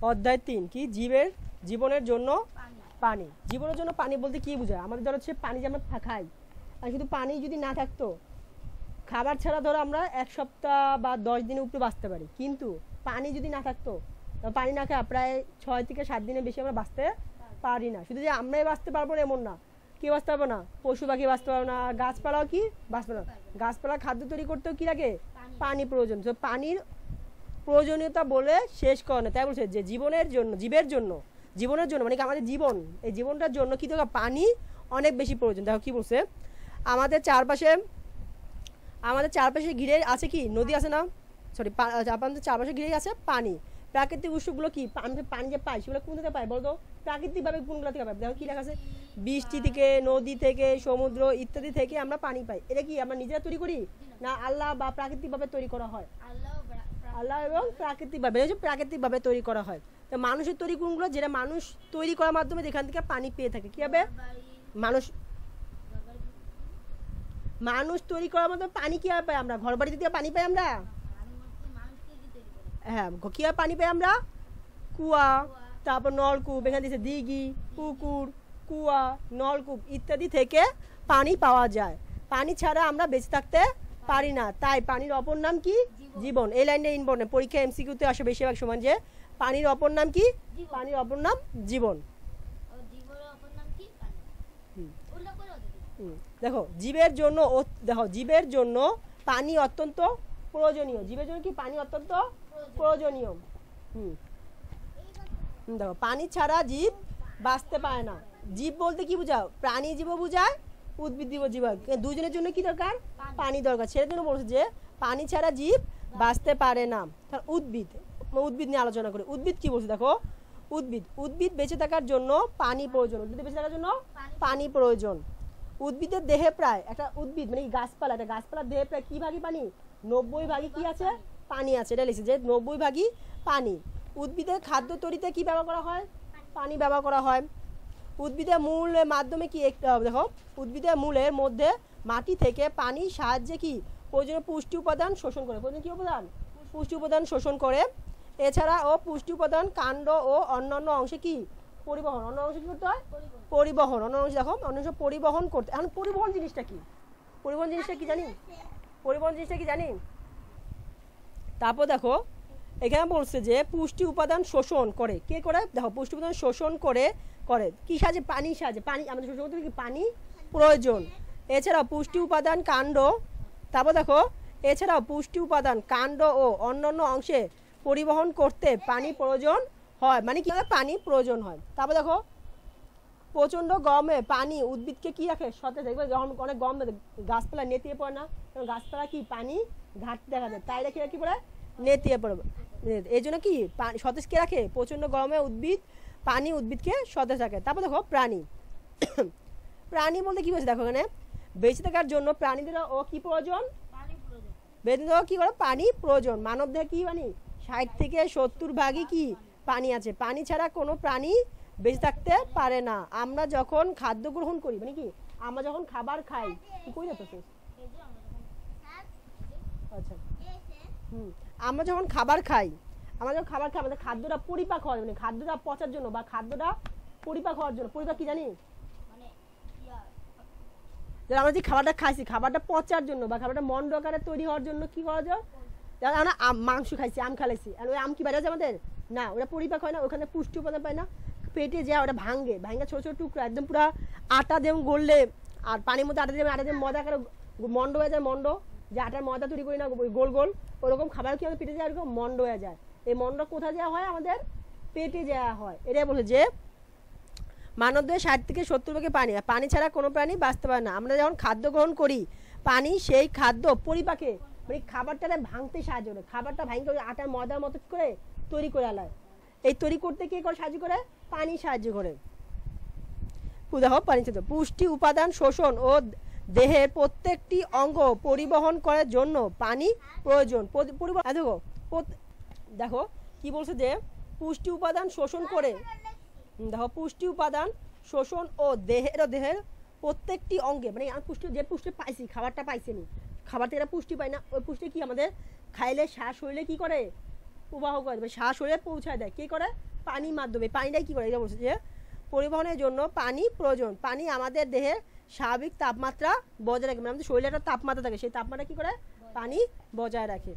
অধ্যায় 3 কি জীবনের জন্য পানি। জীবনের জন্য পানি বলতে কি বোঝায়? আমাদের ধরো হচ্ছে পানি যে আমরা খাই, আর শুধু পানি যদি না থাকতো, খাবার ছাড়া ধরো আমরা 1 সপ্তাহ বা 10 দিনের উপরে বাঁচতে পারি, কিন্তু পানি যদি না থাকতো, পানি না খাওয়া প্রায় 6 থেকে 7 দিনের বেশি আমরা বাঁচতে পারি না। শুধু যে আমরাই বাঁচতে পারবো না এমন না, কেউ বাঁচতে পারবো না, পশু পাখি বাঁচতে পারবো না, গাছপালাও কি বাঁচবে না। গাছপালা খাদ্য তৈরি করতেও কি লাগে? পানি প্রয়োজন। তো পানির প্রয়োজনীয়তা বলে শেষ করে না, তাই বলছে যে জীবনের জন্য মানে কি আমাদের জীবন, এই জীবনটার জন্য কি দরকার? পানি অনেক বেশি প্রয়োজন। দেখো কি বলছে, আমাদের চারপাশে ঘিরে আছে কি? নদী আছে না, সরি, আমাদের চারপাশে ঘিরে আছে পানি। প্রাকৃতিক উৎসগুলো কি? পানি যে পাই সেগুলো কোন থেকে পাই বলতো? প্রাকৃতিকভাবে কোনগুলো থেকে পাই? দেখো কি লেখা আছে, বৃষ্টি থেকে, নদী থেকে, সমুদ্র ইত্যাদি থেকে আমরা পানি পাই। এটা কি আমরা নিজেরা তৈরি করি না আল্লাহ বা প্রাকৃতিকভাবে তৈরি করা হয়? আল্লাহ এবং প্রাকৃতিকভাবে তৈরি করা হয়। তো মানুষের তৈরি কোনগুলো? যেটা মানুষ তৈরি করার মাধ্যমে এখান থেকে পানি পেয়ে থাকে। কি হবে? মানুষ তৈরি করার মাধ্যমে পানি কিভাবে পাই আমরা? ঘর বাড়িতে দিয়ে পানি পাই আমরা? হ্যাঁ, কিভাবে পানি পাই আমরা? কুয়া, তারপর নলকূপ, এখানে দিয়েছে দিঘি, পুকুর, কুয়া, নলকূপ ইত্যাদি থেকে পানি পাওয়া যায়। পানি ছাড়া আমরা বেঁচে থাকতে পারি না, তাই পানির অপর নাম কি? জীবন। এই লাইনটা ইম্পর্টেন্ট, পরীক্ষা এমসিকিউতে আসে বেশিরভাগ সময় যে পানির অপর নাম কি? পানির অপর নাম জীবন। দেখো জীবের জন্য পানি অত্যন্ত প্রয়োজনীয়। জীবের জন্য কি পানি অত্যন্ত প্রয়োজনীয়। দেখো পানি ছাড়া জীব বাঁচতে পারে না। জীব বলতে কি বোঝাও? প্রাণী জীবও বোঝায়, উদ্ভিদ জীবও বোঝায়। দুজনের জন্য কি দরকার? পানি দরকার। সেটার জন্য বলছে যে পানি ছাড়া জীব বাঁচতে পারে না। উদ্ভিদ নিয়ে আলোচনা করি। উদ্ভিদ কি বলছে দেখো, উদ্ভিদ বেঁচে থাকার জন্য পানি প্রয়োজন। পানি প্রয়োজন। উদ্ভিদের দেহে প্রায়, একটা উদ্ভিদ মানে গাছপালার দেহে প্রায় কি ভাগই পানি? 90 ভাগই কি আছে? পানি আছে। এটা লিখছে যে 90 ভাগই পানি। উদ্ভিদের খাদ্য তৈরিতে কি ব্যবহার করা হয়? পানি ব্যবহার করা হয়। উদ্ভিদের মূলের মাধ্যমে কি দেখো, উদ্ভিদের মূলের মধ্যে মাটি থেকে পানির সাহায্যে কি প্রয়োজনীয় পুষ্টি উপাদান শোষণ করে। পুষ্টি উপাদান শোষণ করে। এছাড়া পুষ্টি উপাদান কাণ্ড ও অন্যান্য অংশে কি পরিবহন। অন্য অংশে কি করতে হয়? পরিবহন। অন্য অংশে দেখো, অন্য অংশে পরিবহন করতে। এখন পরিবহন জিনিসটা কি জানি? তারপর দেখো এখানে বলছে যে পুষ্টি উপাদান শোষণ করে। কে করে? দেখো পুষ্টি উপাদান শোষণ করে কি সাহায্যে? পানির সাহায্যে। পানি আমাদের শোষণ করতে কি পানি প্রয়োজন। এছাড়াও পুষ্টি উপাদান কাণ্ড, তারপর দেখো এছাড়াও পুষ্টি উপাদান কাণ্ড ও অন্যান্য অংশে পরিবহন করতে পানি প্রয়োজন হয়। মানে কি হয়? পানি প্রয়োজন হয়। তারপর দেখো প্রচন্ড গরমে পানি উদ্ভিদকে কি রাখে? সতেজ। দেখবে যখন অনেক গরম গাছপালা নেতিয়ে পড়ে না, কারণ গাছপালা কি পানি ঘাটতি দেখা যায়, তাই রেখে কি পড়ে? নেতিয়ে পড়ে। এই জন্য কি সতেজ কে রাখে? প্রচন্ড গরমে পানি উদ্ভিদকে সতেজ রাখে। তারপর দেখো প্রাণী বলতে কি বলছে দেখো, এখানে বেঁচে থাকার জন্য প্রাণীদের কি প্রয়োজন? বেঁচে থাকা কি করে? পানি প্রয়োজন। মানব দেহে কি পানি? 60 থেকে 70 ভাগই কি পানি আছে। পানি ছাড়া কোনো প্রাণী বেঁচে থাকতে পারে না। আমরা যখন খাদ্য গ্রহণ করি, মানে কি আমরা যখন খাবার খাই, কই না তো আচ্ছা, আমরা যখন খাবার খাই, আমাদের খাদ্যটা পরিপাক হয়, মানে খাদ্যটা পচার জন্য বা খাদ্যটা পরিপাক হওয়ার জন্য। পরিপাক কি জানি? আমরা যে খাবারটা খাইছি, খাবারটা পচার জন্য বা খাবারটা মন্ড আকারে তৈরি হওয়ার জন্য কি করা যায়? আমরা মাংস খাইছি, আম খাইছি, আর ওই আম কি বাইরে আছে আমাদের? না, ওটা পরিপাক হয় না, ওখানে পুষ্টি উপাদান পায় না, পেটে যায়, ওটা ভাঙে ছোট ছোট টুকরো, একদম পুরো আটা দিয়ে গড়লে, আর পানির মধ্যে আটা দিয়ে ময়দা আকারে মন্ড হয়ে যায়। মন্ড যে আটার ময়দা তৈরি করি না গোল গোল, ওরকম খাবার কি আমাদের পেটে যায়, ওরকম মন্ড হয়ে যায়। এই মন্ড কোথায় যাওয়া হয়? আমাদের পেটে যাওয়া হয়। এটাই বলে যে মানবদেহে 60 থেকে 70 ভাগে পানি, আর পানি ছাড়া কোনো প্রাণী বাঁচতে পারে না। আমরা যখন খাদ্য গ্রহণ করি, পানি সেই খাদ্য পরিপাকে মানে খাবারটা ভাঙতে সাহায্য করে। খাবারটা ভাঙতে আটার ময়দার মতো করে তৈরি করে আলায়। এই তৈরি করতে কে করে সাহায্য করে? পানি সাহায্য করে। দেখো পানি পুষ্টি উপাদান শোষণ ও দেহের প্রত্যেকটি অঙ্গ পরিবহন করার জন্য পানি প্রয়োজন। দেখো কি বলছে যে পুষ্টি উপাদান শোষণ করে। দেখো পুষ্টি উপাদান শোষণ ও দেহের প্রত্যেকটি অঙ্গে, মানে যে পুষ্টি পাইছি, খাবারটা পাইছি নি, খাবার থেকে পুষ্টি পাই না, ওই পুষ্টি কি আমাদের খাইলে শ্বাস হইলে কি করে? প্রবাহ করে দেবে, শ্বাস শরীরে পৌঁছায় দেয়, কে করে? পানির মাধ্যমে। পানিটাই কী করে? এটা বলছে যে পরিবহনের জন্য পানি প্রয়োজন। পানি আমাদের দেহের স্বাভাবিক তাপমাত্রা বজায় রাখে, মানে আমাদের শরীরে একটা তাপমাত্রা থাকে, সেই তাপমাত্রা কী করে? পানি বজায় রাখে।